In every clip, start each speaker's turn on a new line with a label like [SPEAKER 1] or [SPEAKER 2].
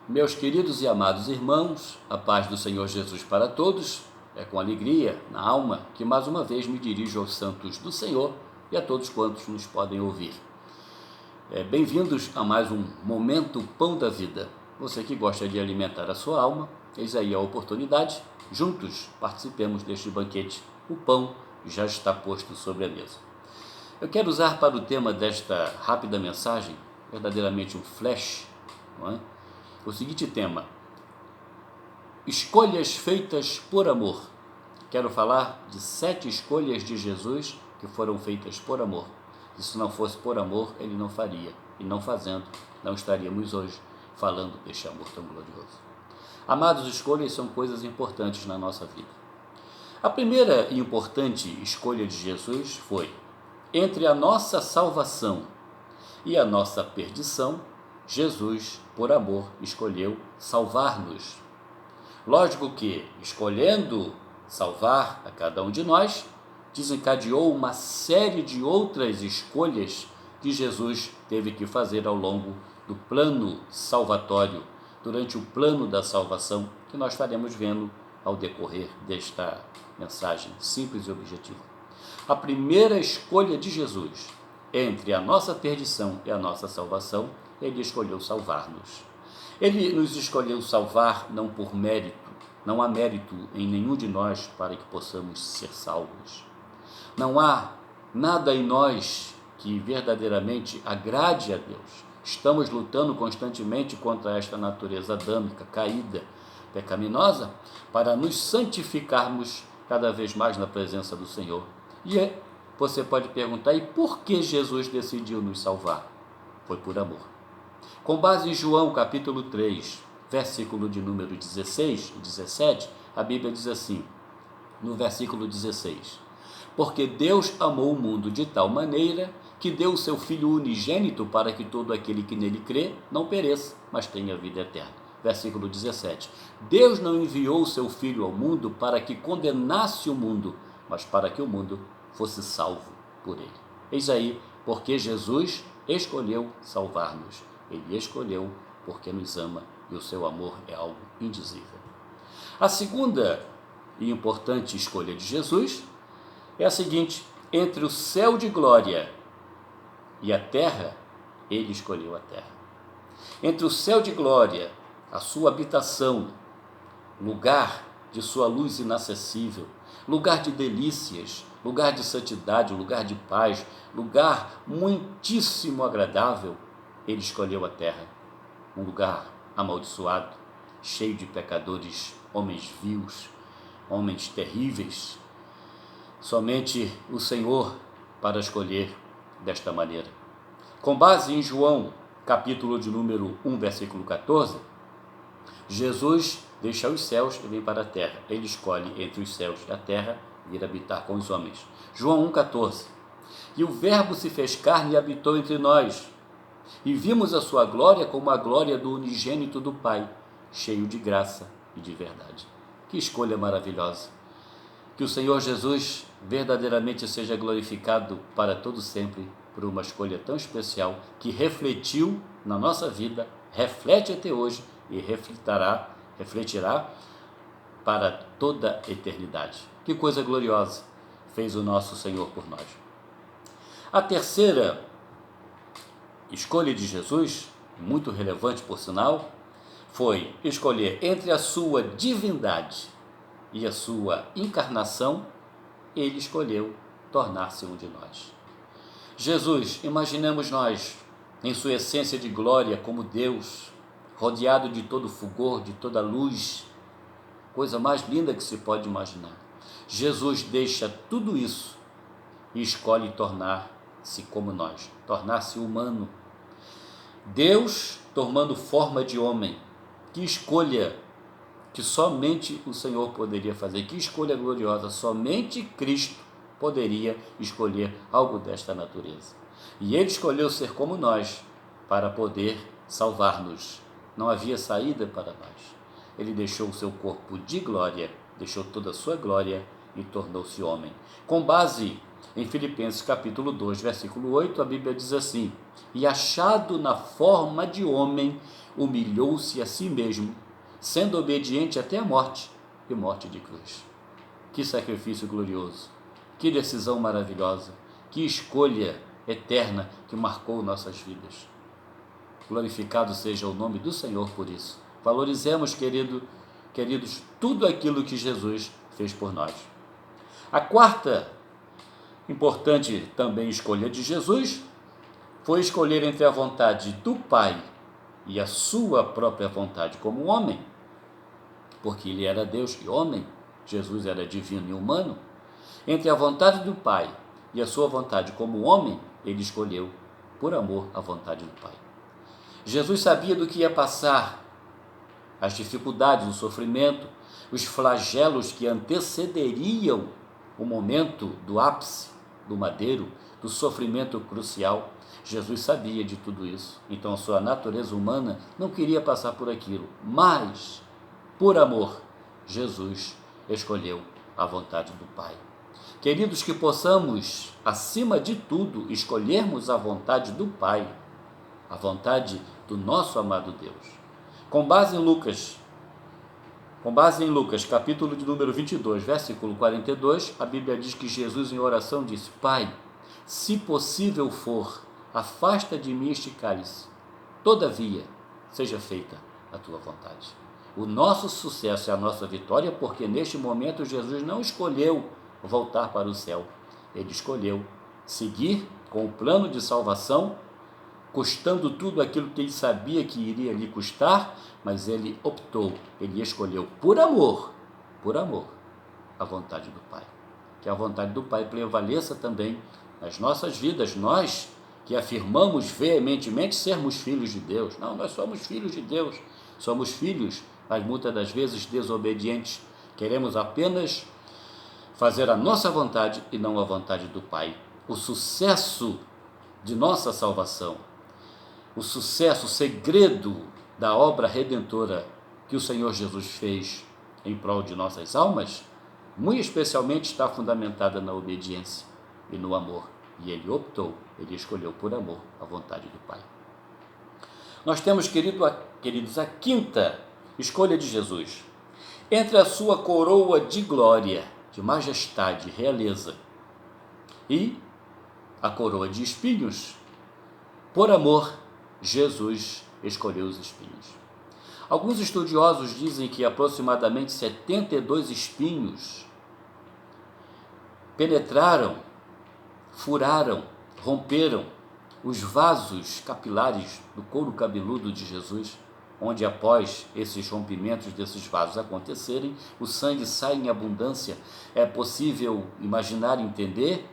[SPEAKER 1] Meus queridos e amados irmãos, a paz do Senhor Jesus para todos. É com alegria na alma que mais uma vez me dirijo aos santos do Senhor e a todos quantos nos podem ouvir. Bem-vindos a mais um Momento Pão da Vida. Você que gosta de alimentar a sua alma, eis aí a oportunidade. Juntos participemos deste banquete. O pão já está posto sobre a mesa. Eu quero usar para o tema desta rápida mensagem, verdadeiramente um flash, não é? O seguinte tema: escolhas feitas por amor. Quero falar de 7 escolhas de Jesus que foram feitas por amor. E se não fosse por amor, ele não faria. E não fazendo, não estaríamos hoje falando deste amor tão glorioso. Amados, escolhas são coisas importantes na nossa vida. A primeira e importante escolha de Jesus foi: entre a nossa salvação e a nossa perdição, Jesus, por amor, escolheu salvar-nos. Lógico que, escolhendo salvar a cada um de nós, desencadeou uma série de outras escolhas que Jesus teve que fazer ao longo do plano salvatório, durante o plano da salvação, que nós estaremos vendo ao decorrer desta mensagem simples e objetiva. A primeira escolha de Jesus entre a nossa perdição e a nossa salvação, ele escolheu salvar-nos. Ele nos escolheu salvar não por mérito, não há mérito em nenhum de nós para que possamos ser salvos. Não há nada em nós que verdadeiramente agrade a Deus. Estamos lutando constantemente contra esta natureza adâmica, caída, pecaminosa, para nos santificarmos cada vez mais na presença do Senhor. E você pode perguntar: e por que Jesus decidiu nos salvar? Foi por amor. Com base em João capítulo 3, versículo de número 16 e 17, a Bíblia diz assim, no versículo 16: porque Deus amou o mundo de tal maneira que deu o seu Filho unigênito para que todo aquele que nele crê não pereça, mas tenha vida eterna. Versículo 17: Deus não enviou o seu Filho ao mundo para que condenasse o mundo, mas para que o mundo fosse salvo por ele. Eis aí porque Jesus escolheu salvar-nos. Ele escolheu porque nos ama e o seu amor é algo indizível. A segunda e importante escolha de Jesus é a seguinte: entre o céu de glória e a terra, ele escolheu a terra. Entre o céu de glória, a sua habitação, lugar de sua luz inacessível, lugar de delícias, lugar de santidade, lugar de paz, lugar muitíssimo agradável, ele escolheu a terra, um lugar amaldiçoado, cheio de pecadores, homens vios, homens terríveis. Somente o Senhor para escolher desta maneira. Com base em João, capítulo de número 1, versículo 14, Jesus deixa os céus e vem para a terra. Ele escolhe entre os céus e a terra vir habitar com os homens. João 1,14. E o Verbo se fez carne e habitou entre nós. E vimos a sua glória como a glória do unigênito do Pai, cheio de graça e de verdade. Que escolha maravilhosa! Que o Senhor Jesus verdadeiramente seja glorificado para todo sempre por uma escolha tão especial que refletiu na nossa vida, reflete até hoje e refletirá para toda a eternidade. Que coisa gloriosa fez o nosso Senhor por nós. A terceira escolha de Jesus, muito relevante por sinal, foi escolher entre a sua divindade e a sua encarnação. Ele escolheu tornar-se um de nós. Jesus, imaginemos nós, em sua essência de glória como Deus, rodeado de todo fulgor, de toda luz, coisa mais linda que se pode imaginar. Jesus deixa tudo isso e escolhe tornar-se como nós, tornar-se humano. Deus tomando forma de homem. Que escolha que somente o Senhor poderia fazer, que escolha gloriosa, somente Cristo poderia escolher algo desta natureza. E ele escolheu ser como nós para poder salvar-nos. Não havia saída para nós. Ele deixou o seu corpo de glória, deixou toda a sua glória e tornou-se homem. Com base Em Filipenses capítulo 2, versículo 8, a Bíblia diz assim: e achado na forma de homem, humilhou-se a si mesmo, sendo obediente até a morte, e morte de cruz. Que sacrifício glorioso, que decisão maravilhosa, que escolha eterna que marcou nossas vidas. Glorificado seja o nome do Senhor por isso. Valorizemos, queridos, tudo aquilo que Jesus fez por nós. A quarta importante também escolha de Jesus foi escolher entre a vontade do Pai e a sua própria vontade como homem, porque ele era Deus e homem, Jesus era divino e humano. Entre a vontade do Pai e a sua vontade como homem, ele escolheu, por amor, a vontade do Pai. Jesus sabia do que ia passar, as dificuldades, o sofrimento, os flagelos que antecederiam o momento do ápice, do madeiro, do sofrimento crucial. Jesus sabia de tudo isso, então a sua natureza humana não queria passar por aquilo, mas, por amor, Jesus escolheu a vontade do Pai. Queridos, que possamos, acima de tudo, escolhermos a vontade do Pai, a vontade do nosso amado Deus. Com base em Lucas, capítulo de número 22, versículo 42, a Bíblia diz que Jesus em oração disse: Pai, se possível for, afasta de mim este cálice, todavia, seja feita a tua vontade. O nosso sucesso é a nossa vitória, porque neste momento Jesus não escolheu voltar para o céu, ele escolheu seguir com o plano de salvação, custando tudo aquilo que ele sabia que iria lhe custar, mas ele optou, ele escolheu por amor, a vontade do Pai. Que a vontade do Pai prevaleça também nas nossas vidas, nós que afirmamos veementemente sermos filhos de Deus. Não, nós somos filhos de Deus, somos filhos, mas muitas das vezes desobedientes. Queremos apenas fazer a nossa vontade e não a vontade do Pai. O sucesso de nossa salvação, o sucesso, o segredo da obra redentora que o Senhor Jesus fez em prol de nossas almas, muito especialmente está fundamentada na obediência e no amor. E ele optou, ele escolheu por amor a vontade do Pai. Nós temos, queridos, a quinta escolha de Jesus. Entre a sua coroa de glória, de majestade, realeza, e a coroa de espinhos, por amor, Jesus escolheu os espinhos. Alguns estudiosos dizem que aproximadamente 72 espinhos penetraram, furaram, romperam os vasos capilares do couro cabeludo de Jesus, onde após esses rompimentos desses vasos acontecerem, o sangue sai em abundância. É possível imaginar e entender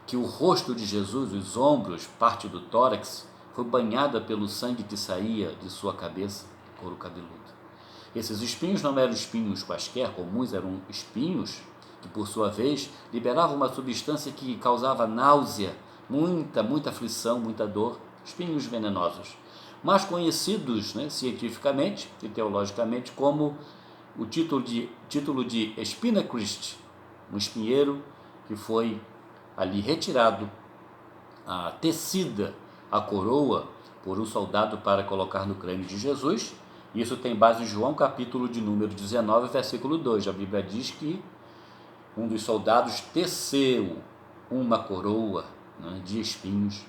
[SPEAKER 1] que o rosto de Jesus, os ombros, parte do tórax, foi banhada pelo sangue que saía de sua cabeça, couro cabeludo. Esses espinhos não eram espinhos quaisquer, comuns, eram espinhos que, por sua vez, liberavam uma substância que causava náusea, muita aflição, muita dor, espinhos venenosos, mas conhecidos, cientificamente e teologicamente como o título de Spina Christi, um espinheiro que foi ali retirado, tecida a coroa por um soldado para colocar no crânio de Jesus. Isso tem base em João, capítulo de número 19, versículo 2. A Bíblia diz que um dos soldados teceu uma coroa de espinhos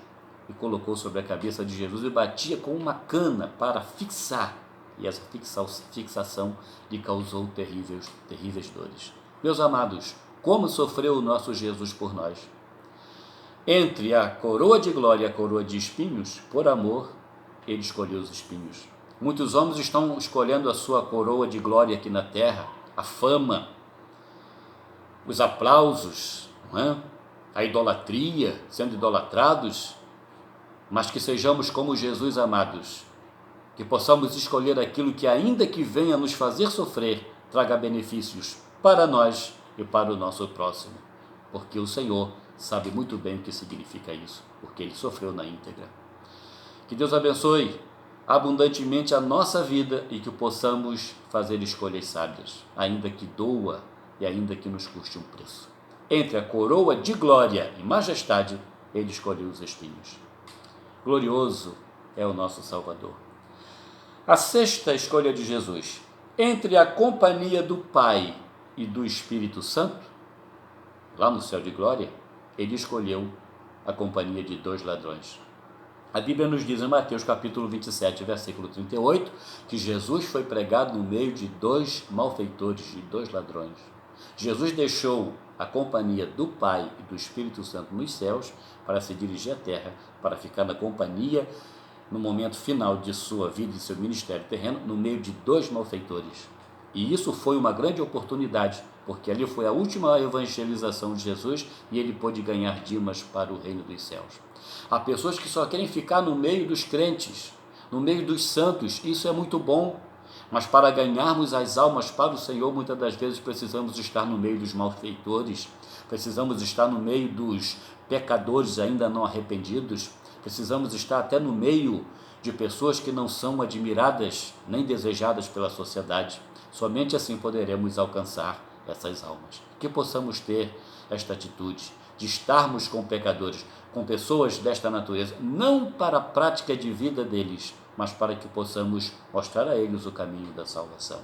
[SPEAKER 1] e colocou sobre a cabeça de Jesus e batia com uma cana para fixar. E essa fixação lhe causou terríveis dores. Meus amados, como sofreu o nosso Jesus por nós? Entre a coroa de glória e a coroa de espinhos, por amor, ele escolheu os espinhos. Muitos homens estão escolhendo a sua coroa de glória aqui na terra, a fama, os aplausos, a idolatria, sendo idolatrados, mas que sejamos como Jesus, amados, que possamos escolher aquilo que, ainda que venha nos fazer sofrer, traga benefícios para nós e para o nosso próximo, porque o Senhor sabe muito bem o que significa isso, porque ele sofreu na íntegra. Que Deus abençoe abundantemente a nossa vida e que possamos fazer escolhas sábias, ainda que doa e ainda que nos custe um preço. Entre a coroa de glória e majestade, ele escolheu os espinhos. Glorioso é o nosso Salvador. A sexta escolha de Jesus, entre a companhia do Pai e do Espírito Santo, lá no céu de glória, ele escolheu a companhia de 2 ladrões. A Bíblia nos diz em Mateus capítulo 27, versículo 38, que Jesus foi pregado no meio de 2 malfeitores, de 2 ladrões. Jesus deixou a companhia do Pai e do Espírito Santo nos céus para se dirigir à terra, para ficar na companhia no momento final de sua vida e seu ministério terreno, no meio de 2 malfeitores. E isso foi uma grande oportunidade, porque ali foi a última evangelização de Jesus e ele pôde ganhar Dimas para o reino dos céus. Há pessoas que só querem ficar no meio dos crentes, no meio dos santos, isso é muito bom, mas para ganharmos as almas para o Senhor, muitas das vezes precisamos estar no meio dos malfeitores, precisamos estar no meio dos pecadores ainda não arrependidos, precisamos estar até no meio de pessoas que não são admiradas nem desejadas pela sociedade. Somente assim poderemos alcançar essas almas. Que possamos ter esta atitude de estarmos com pecadores, com pessoas desta natureza, não para a prática de vida deles, mas para que possamos mostrar a eles o caminho da salvação.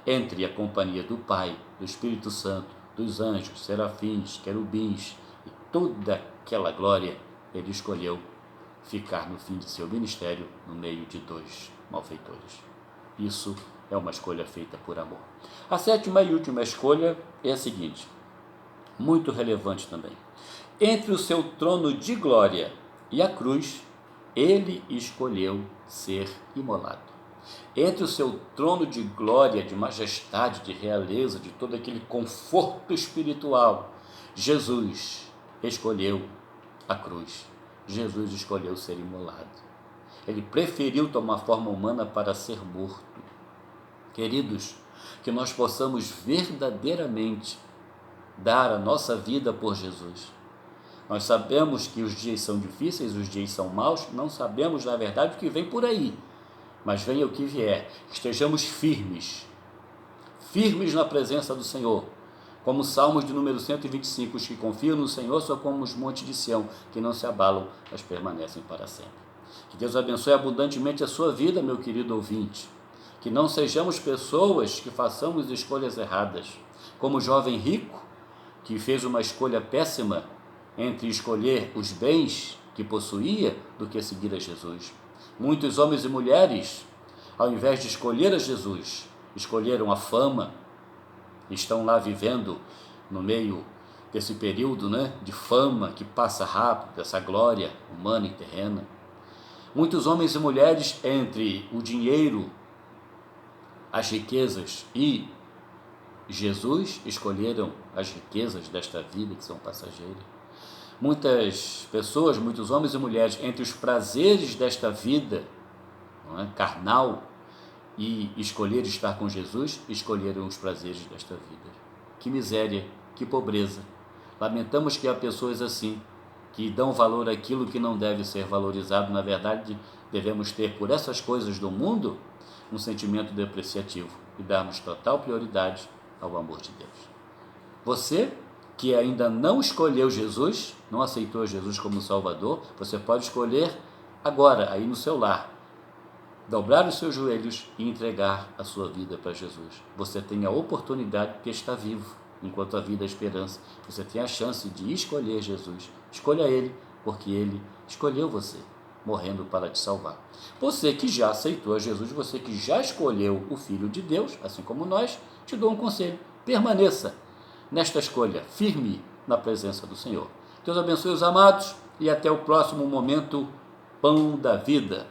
[SPEAKER 1] Entre a companhia do Pai, do Espírito Santo, dos anjos, serafins, querubins e toda aquela glória, ele escolheu ficar no fim de seu ministério no meio de 2 malfeitores. Isso é uma escolha feita por amor. A sétima e última escolha é a seguinte, muito relevante também. Entre o seu trono de glória e a cruz, ele escolheu ser imolado. Entre o seu trono de glória, de majestade, de realeza, de todo aquele conforto espiritual, Jesus escolheu a cruz. Jesus escolheu ser imolado. Ele preferiu tomar forma humana para ser morto. Queridos, que nós possamos verdadeiramente dar a nossa vida por Jesus. Nós sabemos que os dias são difíceis, os dias são maus, não sabemos na verdade o que vem por aí, mas venha o que vier, estejamos firmes na presença do Senhor, como Salmos de número 125, os que confiam no Senhor são como os montes de Sião, que não se abalam, mas permanecem para sempre. Que Deus abençoe abundantemente a sua vida, meu querido ouvinte, que não sejamos pessoas que façamos escolhas erradas, como o jovem rico, que fez uma escolha péssima entre escolher os bens que possuía do que seguir a Jesus. Muitos homens e mulheres, ao invés de escolher a Jesus, escolheram a fama, estão lá vivendo no meio desse período, de fama que passa rápido, dessa glória humana e terrena. Muitos homens e mulheres, entre o dinheiro, as riquezas e Jesus, escolheram as riquezas desta vida que são passageiras. Muitas pessoas, muitos homens e mulheres, entre os prazeres desta vida carnal e escolher estar com Jesus, escolheram os prazeres desta vida. Que miséria, que pobreza. Lamentamos que há pessoas assim, que dão valor àquilo que não deve ser valorizado. Na verdade, devemos ter por essas coisas do mundo um sentimento depreciativo e darmos total prioridade ao amor de Deus. Você que ainda não escolheu Jesus, não aceitou Jesus como Salvador, você pode escolher agora, aí no seu lar, dobrar os seus joelhos e entregar a sua vida para Jesus. Você tem a oportunidade, porque está vivo, enquanto a vida é esperança. Você tem a chance de escolher Jesus. Escolha Ele, porque Ele escolheu você, morrendo para te salvar. Você que já aceitou a Jesus, você que já escolheu o Filho de Deus, assim como nós, te dou um conselho. Permaneça nesta escolha, firme na presença do Senhor. Deus abençoe os amados e até o próximo momento, Pão da Vida.